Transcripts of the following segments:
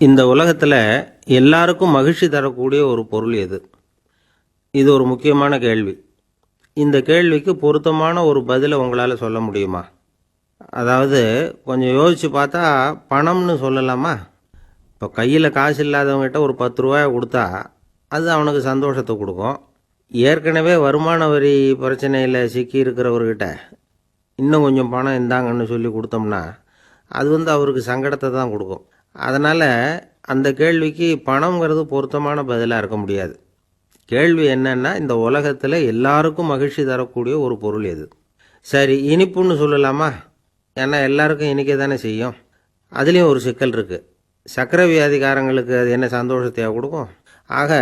இந்த உலகத்தில் எல்லாருக்கும் மகிழ்ச்சி தரக்கூடிய ஒரு பொருள் எது? இது ஒரு முக்கியமான கேள்வி. இந்த கேள்விக்கு பொருத்தமான ஒரு பதிலை உங்களால் சொல்ல முடியுமா? அதாவது கொஞ்சம் யோசித்து பார்த்தா பணம்னு சொல்லலாமா? இப்போ கையில் காசு இல்லாதவங்ககிட்ட ஒரு 10 ரூபாயை கொடுத்தா அது அவனுக்கு சந்தோஷத்தை கொடுக்கும். ஏற்கனவே வருமான வரி பிரச்சனையில் சிக்கி இருக்கிறவர்கிட்ட இன்னும் கொஞ்சம் பணம் இந்தாங்கன்னு சொல்லி கொடுத்தோம்னா அது அவருக்கு சங்கடத்தை தான் கொடுக்கும். அதனால் அந்த கேள்விக்கு பணங்கிறது பொருத்தமான பதிலாக இருக்க முடியாது. கேள்வி என்னன்னா, இந்த உலகத்தில் எல்லாருக்கும் மகிழ்ச்சி தரக்கூடிய ஒரு பொருள் எது? சரி, இனிப்புன்னு சொல்லலாமா? ஏன்னா எல்லாருக்கும் இனிக்க தானே செய்யும். அதுலேயும் ஒரு சிக்கல் இருக்குது. சர்க்கரை வியாதிக்காரங்களுக்கு அது என்ன சந்தோஷத்தையா கொடுக்கும்? ஆக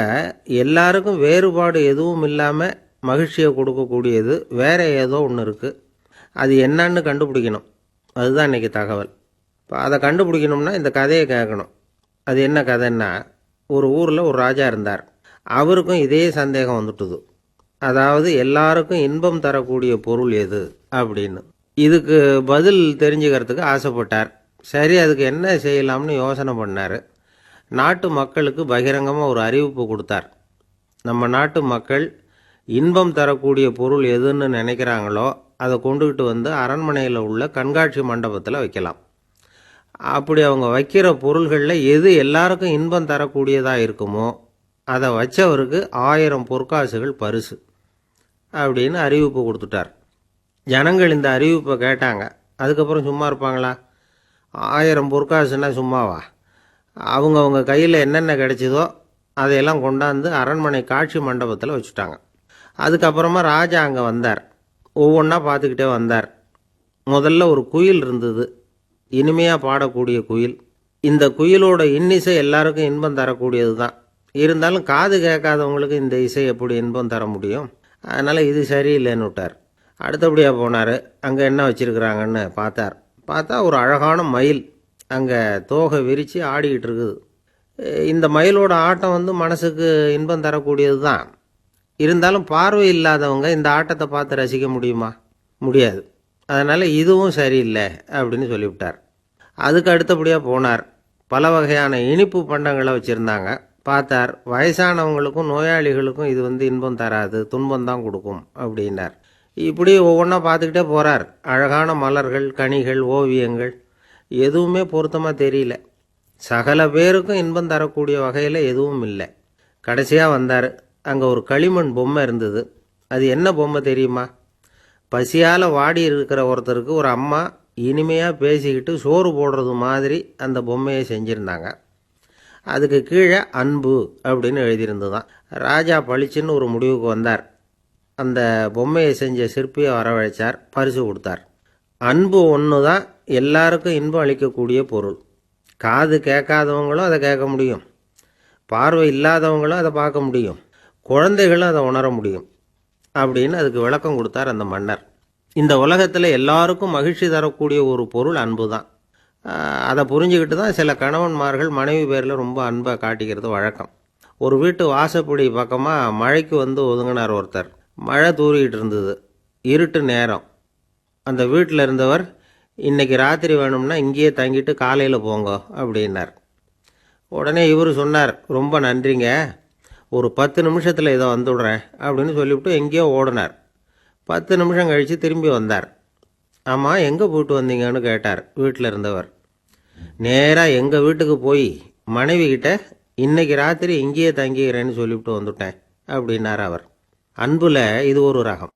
எல்லாருக்கும் வேறுபாடு எதுவும் இல்லாமல் மகிழ்ச்சியை கொடுக்கக்கூடியது வேற ஏதோ ஒன்று இருக்குது. அது என்னன்னு கண்டுபிடிக்கணும். அதுதான் இன்றைக்கி தகவல். இப்போ அதை கண்டுபிடிக்கணும்னா இந்த கதையை கேட்கணும். அது என்ன கதைன்னா, ஒரு ஊரில் ஒரு ராஜா இருந்தார். அவருக்கும் இதே சந்தேகம் வந்துட்டுது. அதாவது எல்லாருக்கும் இன்பம் தரக்கூடிய பொருள் எது அப்படின்னு. இதுக்கு பதில் தெரிஞ்சுக்கிறதுக்கு ஆசைப்பட்டார். சரி, அதுக்கு என்ன செய்யலாம்னு யோசனை பண்ணார். நாட்டு மக்களுக்கு பகிரங்கமாக ஒரு அறிவிப்பு கொடுத்தார். நம்ம நாட்டு மக்கள் இன்பம் தரக்கூடிய பொருள் எதுன்னு நினைக்கிறாங்களோ அதை கொண்டுகிட்டு வந்து அரண்மனையில் உள்ள கண்காட்சி மண்டபத்தில் வைக்கலாம். அப்படி அவங்க வைக்கிற பொருள்களில் எது எல்லாருக்கும் இன்பம் தரக்கூடியதாக இருக்குமோ அதை வச்சவருக்கு 1000 பொற்காசுகள் பரிசு அப்படின்னு அறிவிப்பு கொடுத்துட்டார். ஜனங்கள் இந்த அறிவிப்பை கேட்டாங்க. அதுக்கப்புறம் சும்மா இருப்பாங்களா? 1000 பொற்காசுன்னா சும்மாவா? அவங்க கையில் என்னென்ன கிடைச்சதோ அதையெல்லாம் கொண்டாந்து அரண்மனை காட்சி மண்டபத்தில் வச்சுட்டாங்க. அதுக்கப்புறமா ராஜா அங்கே வந்தார். ஒவ்வொன்றா பார்த்துக்கிட்டே வந்தார். முதல்ல ஒரு குயில் இருந்தது, இனிமையாக பாடக்கூடிய குயில். இந்த குயிலோட இன்னிசை எல்லாருக்கும் இன்பம் தரக்கூடியது தான். இருந்தாலும் காது கேட்காதவங்களுக்கு இந்த இசை எப்படி இன்பம் தர முடியும்? அதனால் இது சரியில்லைன்னு விட்டார். அடுத்தபடியாக போனார். அங்கே என்ன வச்சுருக்குறாங்கன்னு பார்த்தா ஒரு அழகான மயில் அங்கே தோகை விரித்து ஆடிக்கிட்டு இருக்குது. இந்த மயிலோட ஆட்டம் மனசுக்கு இன்பம் தரக்கூடியது தான். இருந்தாலும் பார்வை இல்லாதவங்க இந்த ஆட்டத்தை பார்த்து ரசிக்க முடியுமா? முடியாது. அதனால் இதுவும் சரியில்லை அப்படின்னு சொல்லிவிட்டார். அதுக்கு அடுத்தபடியாக போனார். பல வகையான இனிப்பு பண்டங்களை வச்சுருந்தாங்க. பார்த்தார், வயசானவங்களுக்கும் நோயாளிகளுக்கும் இது இன்பம் தராது, துன்பம் தான் கொடுக்கும் அப்படின்னார். இப்படி ஒவ்வொன்றா பார்த்துக்கிட்டே போகிறார். அழகான மலர்கள், கனிகள், ஓவியங்கள் எதுவுமே பொருத்தமாக தெரியல. சகல பேருக்கும் இன்பம் தரக்கூடிய வகையில் எதுவும் இல்லை. கடைசியாக வந்தார். அங்கே ஒரு களிமண் பொம்மை இருந்தது. அது என்ன பொம்மை தெரியுமா? பசியால் வாடி இருக்கிற ஒருத்தருக்கு ஒரு அம்மா இனிமையாக பேசிக்கிட்டு சோறு போடுறது மாதிரி அந்த பொம்மையை செஞ்சுருந்தாங்க. அதுக்கு கீழே அன்பு அப்படின்னு எழுதியிருந்ததுதான். ராஜா பளிச்சுன்னு ஒரு முடிவுக்கு வந்தார். அந்த பொம்மையை செஞ்ச சிற்பியை வரவழைச்சார், பரிசு கொடுத்தார். அன்பு ஒன்று தான் எல்லாருக்கும் இன்பம் அளிக்கக்கூடிய பொருள். காது கேட்காதவங்களும் அதை கேட்க முடியும், பார்வை இல்லாதவங்களும் அதை பார்க்க முடியும், குழந்தைகளும் அதை உணர முடியும் அப்படின்னு அதுக்கு விளக்கம் கொடுத்தார் அந்த மன்னர். இந்த உலகத்தில் எல்லாருக்கும் மகிழ்ச்சி தரக்கூடிய ஒரு பொருள் அன்பு தான். அதை புரிஞ்சுக்கிட்டு தான் சில கணவன்மார்கள் மனைவி பேரில் ரொம்ப அன்பை காட்டிக்கிறது வழக்கம். ஒரு வீட்டு வாசப்படி பக்கமாக மழைக்கு ஒதுங்கினார் ஒருத்தர். மழை தூரிக்கிட்டு இருந்தது, இருட்டு நேரம். அந்த வீட்டில் இருந்தவர், இன்றைக்கி ராத்திரி வேணும்னா இங்கேயே தங்கிட்டு காலையில் போங்க அப்படின்னார். உடனே இவர் சொன்னார், ரொம்ப நன்றிங்க, ஒரு 10 நிமிஷத்தில் இதை வந்துவிடுறேன் அப்படின்னு சொல்லிவிட்டு எங்கேயோ ஓடினார். 10 நிமிஷம் கழித்து திரும்பி வந்தார். ஆமாம், எங்கே போயிட்டு வந்தீங்கன்னு கேட்டார் வீட்டில் இருந்தவர். நேராக எங்கள் வீட்டுக்கு போய் மனைவி கிட்ட இன்றைக்கி ராத்திரி இங்கேயே தங்கிக்கிறேன்னு சொல்லிவிட்டு வந்துவிட்டேன் அப்படின்னார் அவர். அன்பில் இது ஒரு ரகம்.